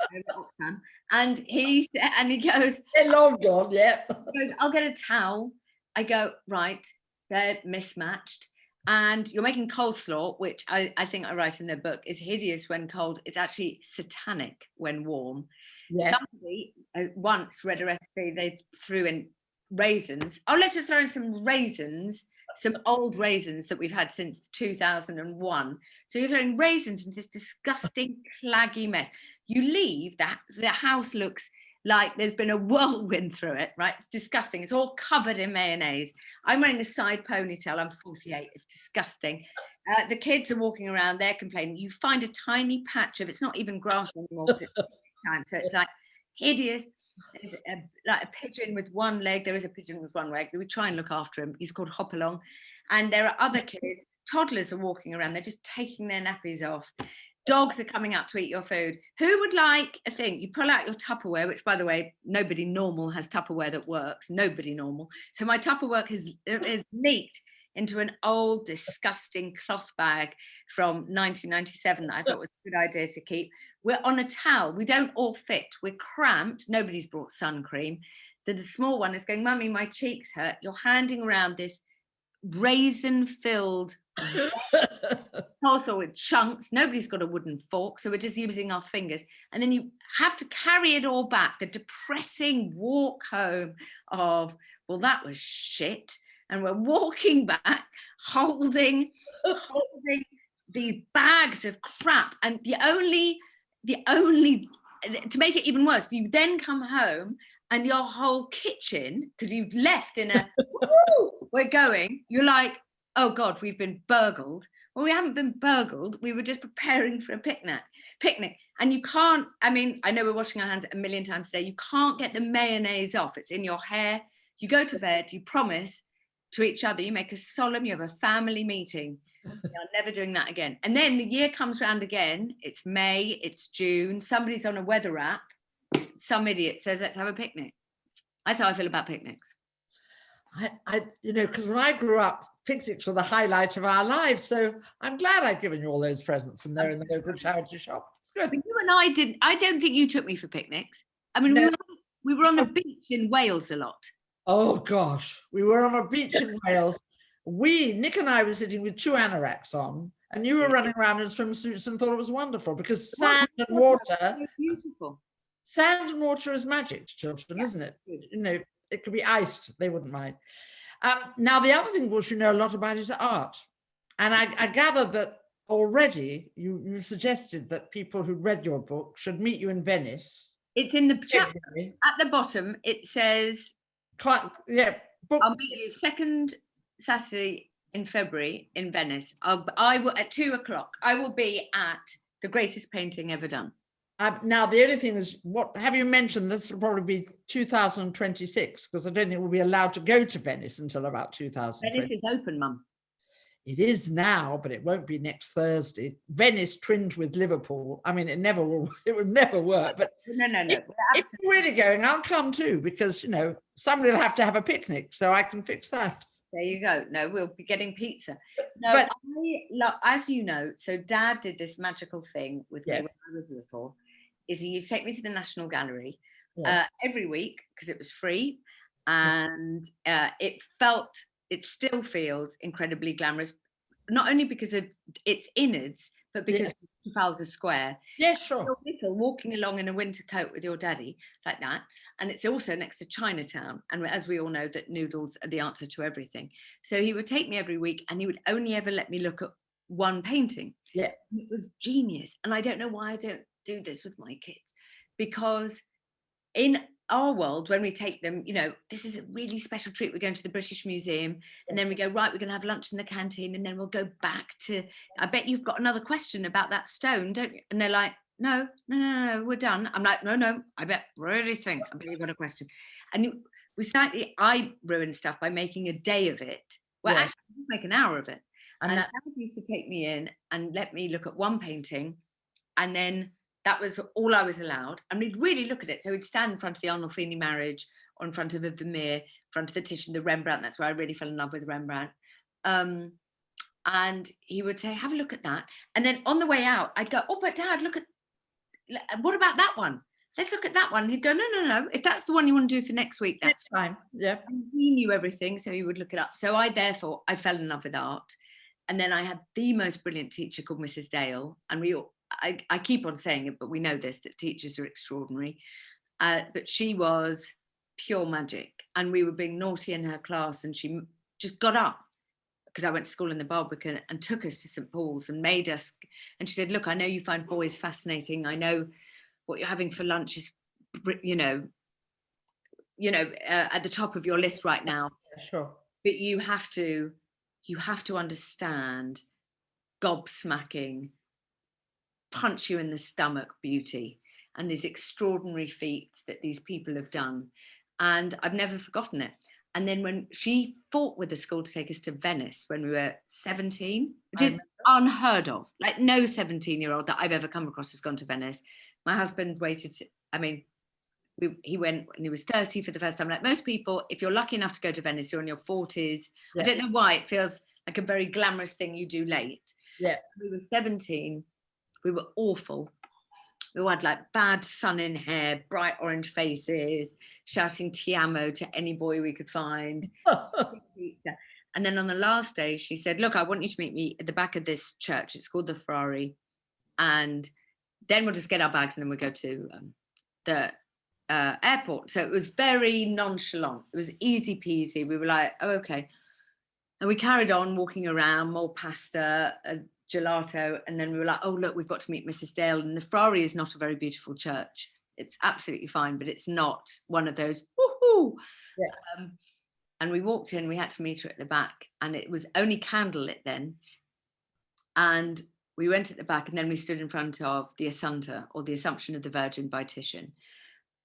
And he goes, they're long gone, yeah. He goes, I'll get a towel. I go, right, they're mismatched. And you're making coleslaw, which I think I write in the book, is hideous when cold. It's actually satanic when warm. Yeah. Somebody once read a recipe, they threw in raisins. Oh, let's just throw in some raisins, some old raisins that we've had since 2001. So you're throwing raisins in this disgusting, claggy mess. You leave, the house looks like there's been a whirlwind through it, right? It's disgusting. It's all covered in mayonnaise. I'm wearing a side ponytail. I'm 48. It's disgusting. The kids are walking around. They're complaining. You find a tiny patch of, it's not even grass anymore. So it's like hideous. There's like a pigeon with one leg. There is a pigeon with one leg. We try and look after him. He's called Hopalong. And there are other kids, toddlers are walking around, they're just taking their nappies off. Dogs are coming out to eat your food. Who would like a thing? You pull out your Tupperware, which, by the way, nobody normal has Tupperware that works. Nobody normal. So my Tupperware is leaked into an old, disgusting cloth bag from 1997 that I thought was a good idea to keep. We're on a towel. We don't all fit. We're cramped. Nobody's brought sun cream. The small one is going, Mummy, my cheeks hurt. You're handing around this raisin-filled also with chunks. Nobody's got a wooden fork, so we're just using our fingers. And then you have to carry it all back. The depressing walk home of, well, that was shit. And we're walking back, holding these bags of crap. And the only, to make it even worse, you then come home and your whole kitchen, because you've left in a, we're going, you're like, oh God, we've been burgled. Well, we haven't been burgled. We were just preparing for a picnic. And you can't, I mean, I know we're washing our hands a million times a day. You can't get the mayonnaise off. It's in your hair. You go to bed, you promise to each other, you make a solemn, you have a family meeting. You're never doing that again. And then the year comes around again. It's May, it's June. Somebody's on a weather app. Some idiot says, let's have a picnic. That's how I feel about picnics. Because when I grew up, picnics were the highlight of our lives. So I'm glad I've given you all those presents and they're in the local charity shop. It's good. But you and I didn't, I don't think you took me for picnics. I mean, no. we were on a beach in Wales a lot. Oh gosh, we were on a beach in Wales. Nick and I were sitting with 2 anoraks on, and you were running around in swimsuits and thought it was wonderful because sand and water, beautiful. Sand and water is magic to children, isn't it? It could be iced, they wouldn't mind. Now, the other thing, which you know a lot about, is art. And I gather that already you suggested that people who read your book should meet you in Venice. It's in the chapter. At the bottom, it says, book. I'll meet you 2nd Saturday in February in Venice. I will at 2:00. I will be at the greatest painting ever done. Now, the only thing is, what have you mentioned? This will probably be 2026, because I don't think we'll be allowed to go to Venice until about 2020. Venice is open, Mum. It is now, but it won't be next Thursday. Venice twinned with Liverpool. I mean, it never will. It would never work. But no. If you're really going, I'll come too, because somebody will have to have a picnic, so I can fix that. There you go. No, we'll be getting pizza. No, but as you know, so Dad did this magical thing with me when I was little. Is he used to take me to the National Gallery every week because it was free, and it still feels incredibly glamorous, not only because of its innards, but because of Trafalgar Square. Yeah, sure. You're little, walking along in a winter coat with your daddy like that, and it's also next to Chinatown. And as we all know, that noodles are the answer to everything. So he would take me every week, and he would only ever let me look at one painting. Yeah, it was genius, and I don't know why I don't do this with my kids, because in our world, when we take them, this is a really special treat. We're going to the British Museum, and then we go, right, we're going to have lunch in the canteen, and then we'll go back to, I bet you've got another question about that stone, don't you? And they're like, no, we're done. I'm like, no, I bet you've got a question. And I ruin stuff by making a day of it. Well, actually, just make an hour of it. And that used to take me in and let me look at one painting, and then that was all I was allowed. And we'd really look at it. So we'd stand in front of the Arnolfini Marriage, or in front of a Vermeer, in front of the Titian, the Rembrandt. That's where I really fell in love with Rembrandt. And he would say, have a look at that. And then on the way out, I'd go, oh, but Dad, what about that one? Let's look at that one. He'd go, no. If that's the one you want to do for next week, that's fine. Yeah. And he knew everything, so he would look it up. So I fell in love with art. And then I had the most brilliant teacher called Mrs. Dale. And I keep on saying it, but we know this, that teachers are extraordinary. But she was pure magic. And we were being naughty in her class, and she just got up, because I went to school in the Barbican, and took us to St. Paul's and made us. And she said, look, I know you find boys fascinating. I know what you're having for lunch is, at the top of your list right now. Yeah, sure. But you have to understand gobsmacking, punch you in the stomach beauty, and these extraordinary feats that these people have done. And I've never forgotten it. And then when she fought with the school to take us to Venice when we were 17, which is unheard of. Like no 17-year-old that I've ever come across has gone to Venice. My husband waited, he went when he was 30 for the first time. Like most people, if you're lucky enough to go to Venice, you're in your 40s. Yeah. I don't know why it feels like a very glamorous thing you do late. Yeah. We were 17. We were awful. We had like bad sun in hair, bright orange faces, shouting "Ti amo" to any boy we could find. And then on the last day, she said, "Look, I want you to meet me at the back of this church. It's called the Ferrari. And then we'll just get our bags and then we'll go to the airport." So it was very nonchalant. It was easy peasy. We were like, "Oh, okay." And we carried on walking around, more pasta, gelato, and then we were like, "Oh, look, we've got to meet Mrs. Dale." And the Ferrari is not a very beautiful church. It's absolutely fine, but it's not one of those woohoo. Yeah. And we walked in, we had to meet her at the back, and it was only candlelit then. And we went at the back, and then we stood in front of the Assunta, or the Assumption of the Virgin by Titian.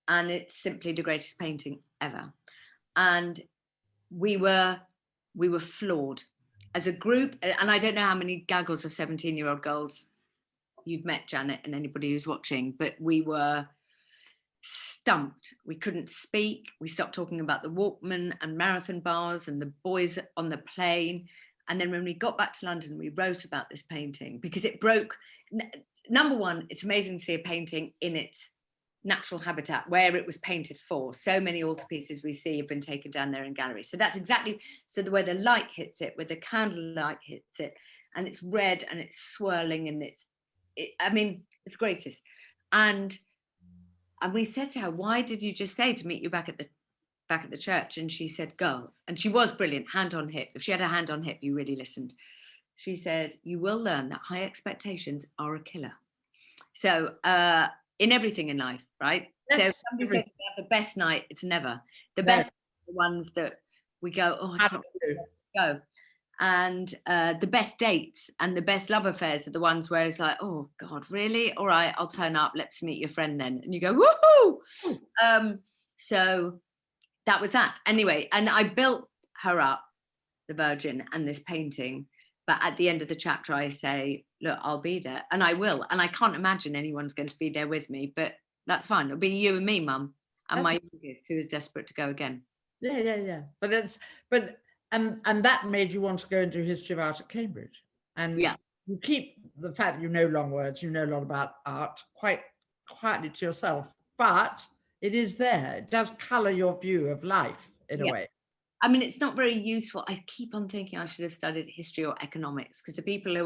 And it's simply the greatest painting ever. And we were floored as a group. And I don't know how many gaggles of 17-year-old girls you've met, Janet, and anybody who's watching, but we were stumped. We couldn't speak. We stopped talking about the Walkman and marathon bars and the boys on the plane. And then when we got back to London, we wrote about this painting because it broke. Number one, it's amazing to see a painting in its natural habitat where it was painted for. So many altarpieces we see have been taken down there in galleries. So that's exactly, so the way the light hits it, where the candlelight hits it, and it's red and it's swirling and it's the greatest. And we said to her, "Why did you just say to meet you back at the church?" And she said, "Girls," and she was brilliant, hand on hip. If she had a hand on hip, you really listened. She said, "You will learn that high expectations are a killer." So in everything in life, right? Yes, so somebody says we have the best night, it's never. The best are the ones that we go, "Oh, I can't go." And the best dates and the best love affairs are the ones where it's like, "Oh God, really? All right, I'll turn up. Let's meet your friend then." And you go, "Woohoo!" So that was that. Anyway, and I built her up, the Virgin, and this painting. But at the end of the chapter, I say, "Look, I'll be there," and I will. And I can't imagine anyone's going to be there with me, but that's fine. It'll be you and me, Mum, and my youngest, who is desperate to go again. Yeah. And that made you want to go and do history of art at Cambridge. And you keep the fact that you know long words, you know a lot about art, quite quietly to yourself, but it is there. It does colour your view of life in a way. I mean, it's not very useful. I keep on thinking I should have studied history or economics, because the people who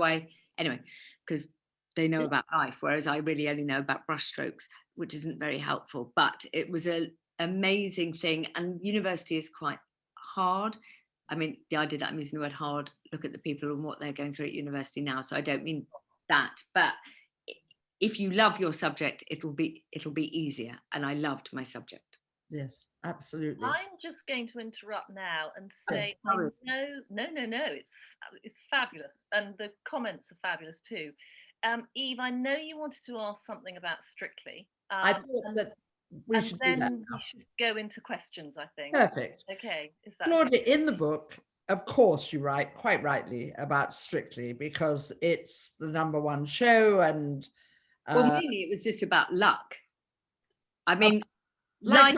because they know about life, whereas I really only know about brushstrokes, which isn't very helpful. But it was an amazing thing. And university is quite hard. I mean, the idea that I'm using the word hard, look at the people and what they're going through at university now. So I don't mean that. But if you love your subject, it'll be easier. And I loved my subject. Yes, absolutely. I'm just going to interrupt now and say, no, it's fabulous, and the comments are fabulous too. Eve, I know you wanted to ask something about Strictly. I thought that we should do that now. We should go into questions, I think. Perfect. Okay. Is that Claudia, in the book, of course, you write quite rightly about Strictly because it's the #1 show, and well, mainly it was just about luck. I mean, like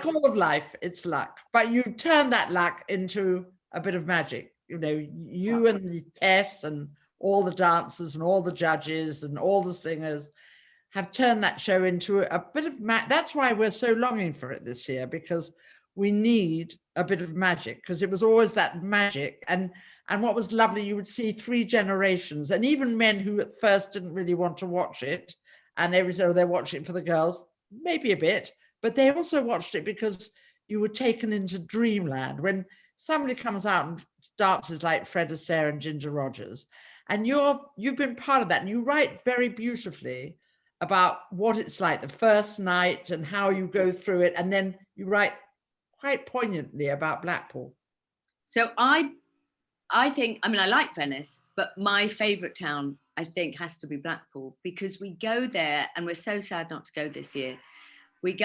all of life, it's luck. But you turn that luck into a bit of magic. You know, you and the Tess and all the dancers and all the judges and all the singers have turned that show into a bit of that's why we're so longing for it this year, because we need a bit of magic, because it was always that magic. And what was lovely, you would see 3 generations, and even men who at first didn't really want to watch it, and they're watching it for the girls, maybe a bit, but they also watched it because you were taken into dreamland. When somebody comes out and dances like Fred Astaire and Ginger Rogers, and you've been part of that, and you write very beautifully about what it's like the first night and how you go through it, and then you write quite poignantly about Blackpool. So I think, I mean, I like Venice, but my favourite town, I think, has to be Blackpool, because we go there, and we're so sad not to go this year.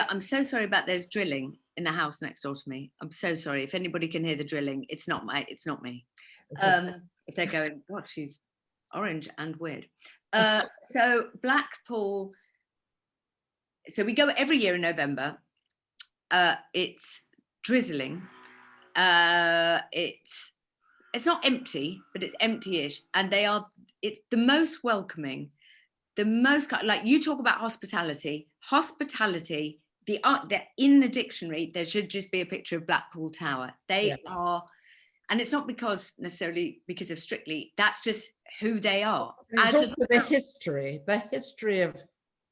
I'm so sorry about there's drilling in the house next door to me. I'm so sorry. If anybody can hear the drilling, it's not me. If they're going, God, she's orange and weird. So Blackpool, so we go every year in November. It's drizzling. It's not empty, but it's empty-ish. And it's the most welcoming, the most, like you talk about hospitality, they're in the dictionary, there should just be a picture of Blackpool Tower. They are, and it's not necessarily because of Strictly, that's just who they are. It's also the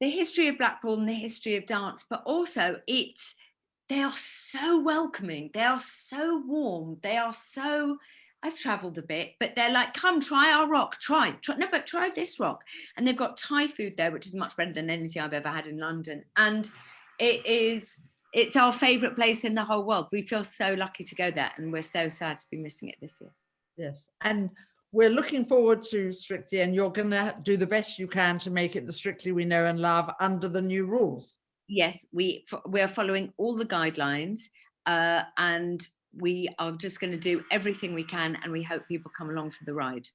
history of Blackpool and the history of dance, but also they are so welcoming, they are so warm, I've travelled a bit, but they're like, come try our rock, try this rock. And they've got Thai food there, which is much better than anything I've ever had in London. And it's our favourite place in the whole world. We feel so lucky to go there, and we're so sad to be missing it this year. Yes, and we're looking forward to Strictly, and you're going to do the best you can to make it the Strictly we know and love under the new rules. Yes, we're following all the guidelines, and we are just going to do everything we can, and we hope people come along for the ride.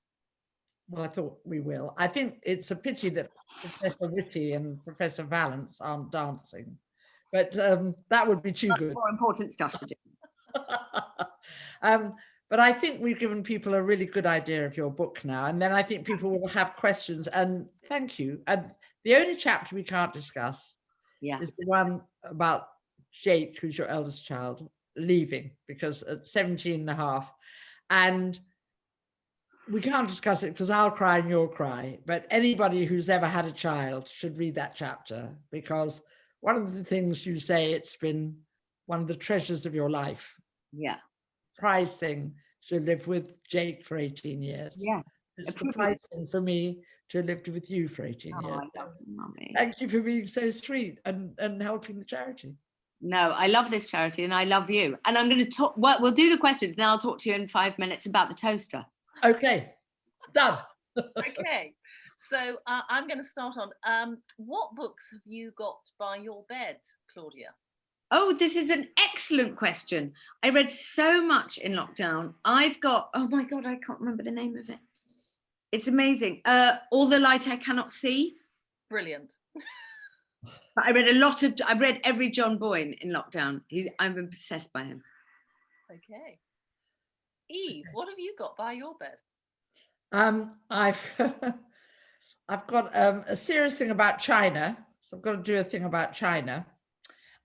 Well, I thought we will. I think it's a pity that Professor Witty and Professor Vallance aren't dancing, but that would be too good. More important stuff to do. But I think we've given people a really good idea of your book now, and then I think people will have questions, and thank you. And the only chapter we can't discuss is the one about Jake, who's your eldest child, leaving because at 17 and a half, and we can't discuss it because I'll cry and you'll cry, but anybody who's ever had a child should read that chapter, because one of the things you say, it's been one of the treasures of your life. Yeah. Prize thing to live with Jake for 18 years. Yeah. It's the prize thing for me to have lived with you for 18 years. I love you, Mummy. Thank you for being so sweet and helping the charity. No, I love this charity and I love you. And I'm going to talk, we'll do the questions, then I'll talk to you in 5 minutes about the toaster. Okay, done. Okay, so I'm going to start on, what books have you got by your bed, Claudia? Oh, this is an excellent question. I read so much in lockdown. I've got, oh my God, I can't remember the name of it. It's amazing. All the Light I Cannot See. Brilliant. But I read every John Boyne in lockdown. I'm obsessed by him. Okay. Eve, what have you got by your bed? I've got a serious thing about China. So I've got to do a thing about China.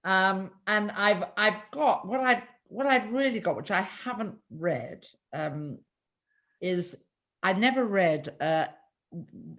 And I've got what I've really got, which I haven't read, is I never read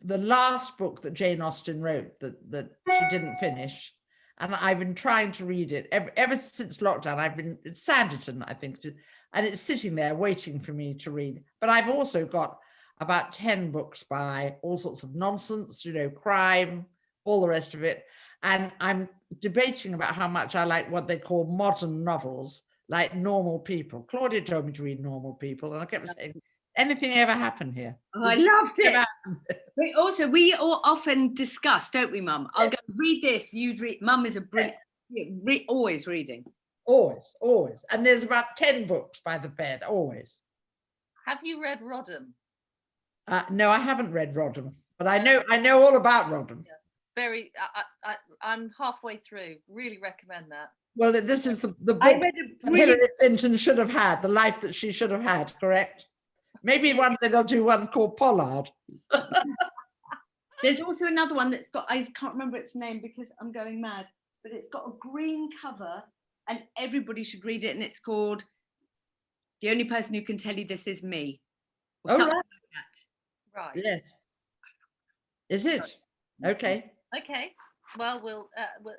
the last book that Jane Austen wrote that she didn't finish, and I've been trying to read it ever since lockdown. It's Sanditon, I think, and it's sitting there waiting for me to read. But I've also got about 10 books by all sorts of nonsense, crime, all the rest of it. And I'm debating about how much I like what they call modern novels, like Normal People. Claudia told me to read Normal People, and I kept saying, anything ever happen here? Oh, I loved it. We all often discuss, don't we, Mum? I'll go read this, you'd read. Mum is a brilliant, always reading. Always. And there's about 10 books by the bed, always. Have you read Rodham? No, I haven't read Rodham, but I know all about Rodham. Yeah. I'm halfway through. Really recommend that. Well, this is the book that Hillary Clinton should have had, the life that she should have had, correct? Maybe one day they'll do one called Pollard. There's also another one that's got, I can't remember its name because I'm going mad, but it's got a green cover and everybody should read it, and it's called The Only Person Who Can Tell You This Is Me. Or something like that. Right. Yes. Is it? Okay. Okay. Well,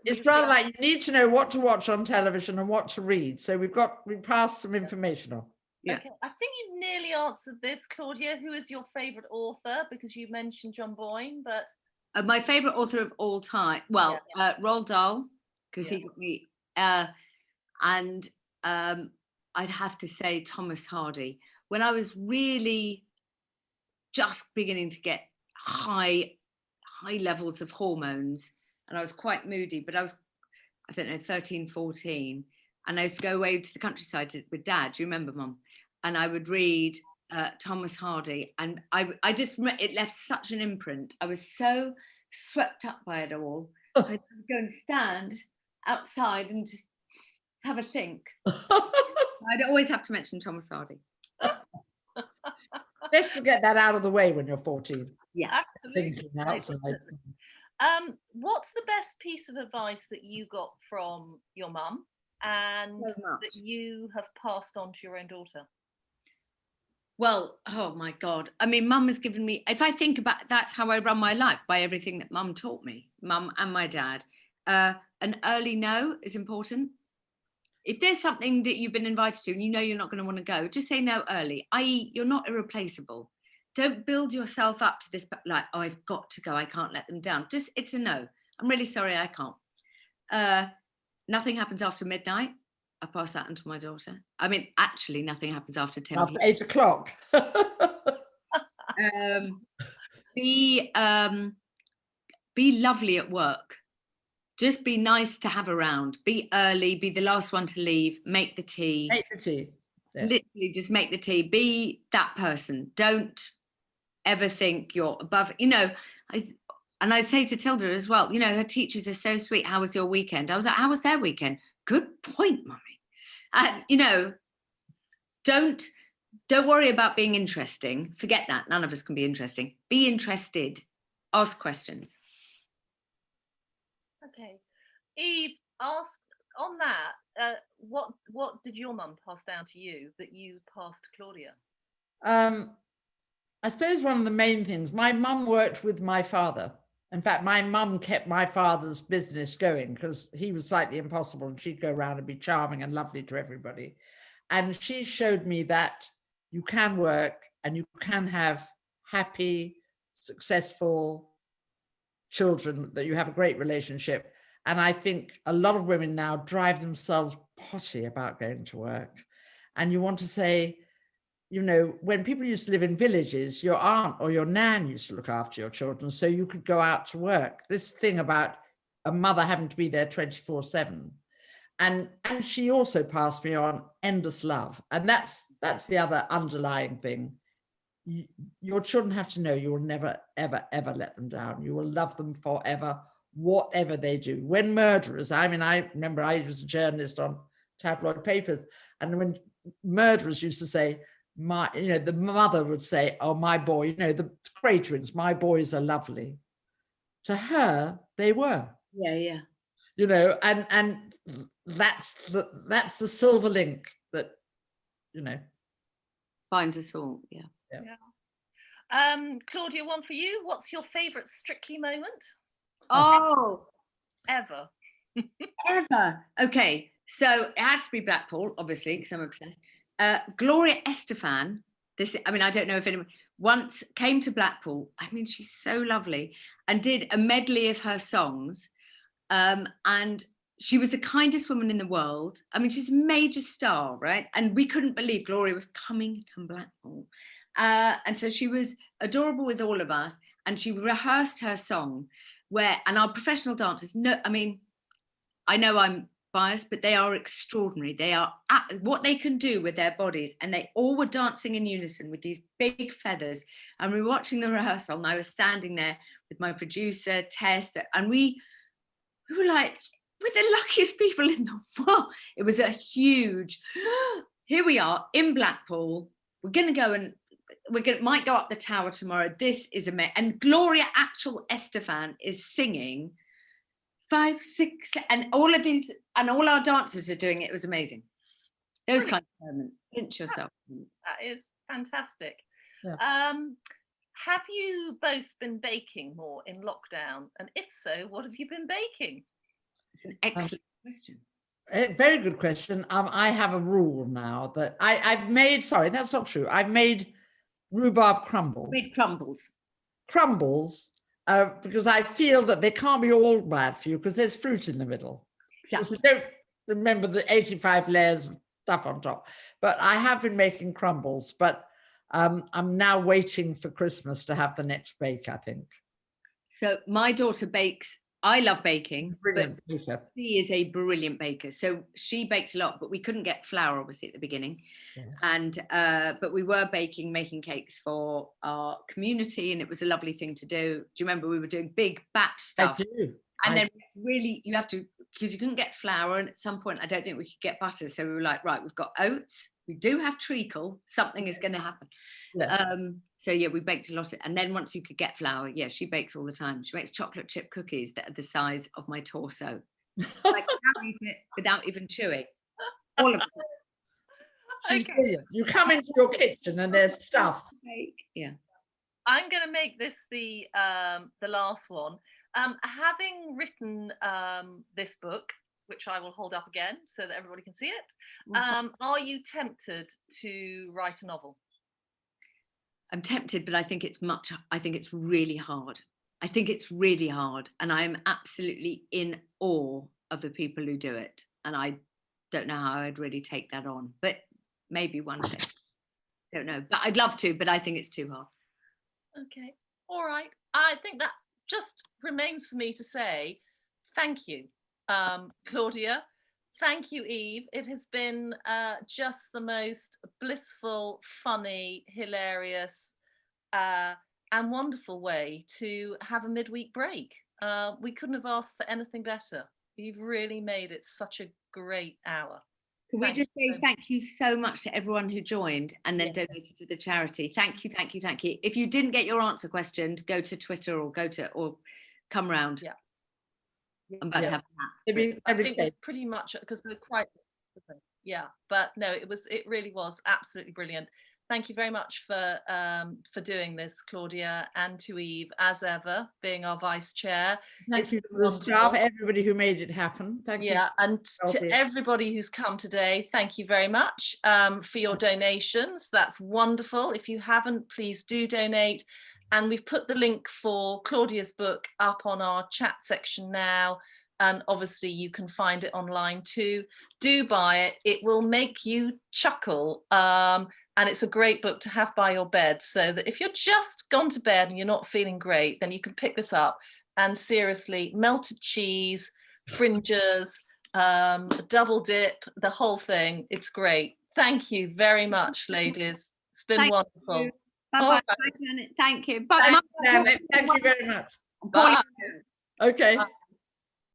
it's rather like you need to know what to watch on television and what to read. So we passed some information on. Yeah. Okay. I think you nearly answered this, Claudia. Who is your favourite author? Because you mentioned John Boyne, but my favourite author of all time. Well, Roald Dahl, because he got me, and I'd have to say Thomas Hardy. When I was really just beginning to get high levels of hormones, and I was quite moody, but I was, 13, 14, and I used to go away to the countryside with Dad. Do you remember, Mum? And I would read Thomas Hardy, and I just, it left such an imprint. I was so swept up by it all. I'd go and stand outside and just have a think. I'd always have to mention Thomas Hardy. Just to get that out of the way when you're 14. Yeah, absolutely. Thinking outside. What's the best piece of advice that you got from your mum and that you have passed on to your own daughter? Well, oh my God. I mean, Mum has given me, if I think about, that's how I run my life, by everything that Mum taught me, Mum and my dad. An early no is important. If there's something that you've been invited to and you know you're not going to want to go, just say no early, i.e. you're not irreplaceable. Don't build yourself up to this, like, oh, I've got to go, I can't let them down. Just, it's a no. I'm really sorry, I can't. Nothing happens after midnight. I pass that on to my daughter. I mean, actually, nothing happens after 10 After 8 o'clock. Be lovely at work. Just be nice to have around. Be early, be the last one to leave, make the tea. Make the tea. Yeah. Literally just make the tea. Be that person. Don't ever think you're above, you know. I say to Tilda as well, you know, her teachers are so sweet. How was your weekend? I was like, how was their weekend? Good point, Mummy. And, you know, don't worry about being interesting. Forget that. None of us can be interesting. Be interested. Ask questions. Okay. Eve, ask on that, what did your mum pass down to you that you passed to Claudia? I suppose one of the main things, my mum worked with my father. In fact, my mum kept my father's business going because he was slightly impossible and she'd go around and be charming and lovely to everybody. And she showed me that you can work and you can have happy, successful children, that you have a great relationship. And I think a lot of women now drive themselves potty about going to work. And you want to say, you know, when people used to live in villages, your aunt or your nan used to look after your children so you could go out to work. This thing about a mother having to be there 24/7. And she also passed me on endless love. And that's the other underlying thing. Your children have to know you will never, ever, ever let them down. You will love them forever, whatever they do. When murderers, I mean, I remember I was a journalist on tabloid papers, and when murderers used to say, the mother would say, oh, my boy, you know, the Cray twins, my boys are lovely. To her, they were. Yeah. You know, and that's the silver link that, you know, binds us all. Yeah. Claudia, one for you. What's your favourite Strictly moment? Oh, ever. Ever. Okay, so it has to be Blackpool, obviously, because I'm obsessed. Gloria Estefan, I mean, I don't know if anyone once came to Blackpool. I mean, she's so lovely, and did a medley of her songs. And she was the kindest woman in the world. I mean, she's a major star, right? And we couldn't believe Gloria was coming to Blackpool. And so she was adorable with all of us, and she rehearsed her song and our professional dancers, I mean, I know I'm biased, but they are extraordinary. They are what they can do with their bodies, and they all were dancing in unison with these big feathers. And we were watching the rehearsal, and I was standing there with my producer Tess, and we were like, we're the luckiest people in the world. It was a huge, here we are in Blackpool, we're going to go and might go up the tower tomorrow. This is amazing. And Gloria Estefan is singing 5, 6, and all of these, and all our dancers are doing it. It was amazing. Those kind of moments. Pinch yourself. That is fantastic. Yeah. Have you both been baking more in lockdown? And if so, what have you been baking? It's an excellent question. A very good question. I have a rule now that I've made, sorry, that's not true. I've made rhubarb crumble. Made crumbles. Because I feel that they can't be all bad for you because there's fruit in the middle. Exactly. We don't remember the 85 layers of stuff on top. But I have been making crumbles, but I'm now waiting for Christmas to have the next bake, I think. So my daughter bakes I love baking. Brilliant baker. She is a brilliant baker. So she baked a lot, but we couldn't get flour obviously at the beginning. Yeah. And but we were making cakes for our community, and it was a lovely thing to do. Do you remember we were doing big batch stuff? I do. And then really you have to, because you couldn't get flour, and at some point I don't think we could get butter. So we were like, right, we've got oats, we do have treacle, something is going to happen. Yeah. So yeah, we baked a lot and then once you could get flour, yeah, she bakes all the time. She makes chocolate chip cookies that are the size of my torso. I can't eat it without even chewing. All of it. She's brilliant. You come into your kitchen and there's stuff. Yeah. I'm going to make this the last one. Having written this book, which I will hold up again so that everybody can see it, are you tempted to write a novel? I'm tempted, but I think it's really hard. I think it's really hard. And I'm absolutely in awe of the people who do it. And I don't know how I'd really take that on, but maybe one day. Don't know, but I'd love to, but I think it's too hard. Okay. All right. I think that just remains for me to say thank you, Claudia. Thank you, Eve. It has been just the most blissful, funny, hilarious, and wonderful way to have a midweek break. We couldn't have asked for anything better. You've really made it such a great hour. Can we just say thank you so much to everyone who joined and then donated to the charity. Thank you, thank you, thank you. If you didn't get your answer questioned, go to Twitter or come round. Yeah. I'm about to have that. I think pretty much, because they're quite, but no, it really was absolutely brilliant. Thank you very much for doing this, Claudia, and to Eve, as ever, being our vice chair. Thank you to the staff, everybody who made it happen. Thank you. Yeah, and to everybody who's come today, thank you very much for your donations. That's wonderful. If you haven't, please do donate. And we've put the link for Claudia's book up on our chat section now. And obviously you can find it online too. Do buy it. It will make you chuckle. And it's a great book to have by your bed, so that if you're just gone to bed and you're not feeling great, then you can pick this up. And seriously, melted cheese, fringes, double dip, the whole thing. It's great. Thank you very much, ladies. It's been wonderful. Bye-bye. Bye, Janet. Thank you. Bye. Thank you very much. Bye. Okay. Bye.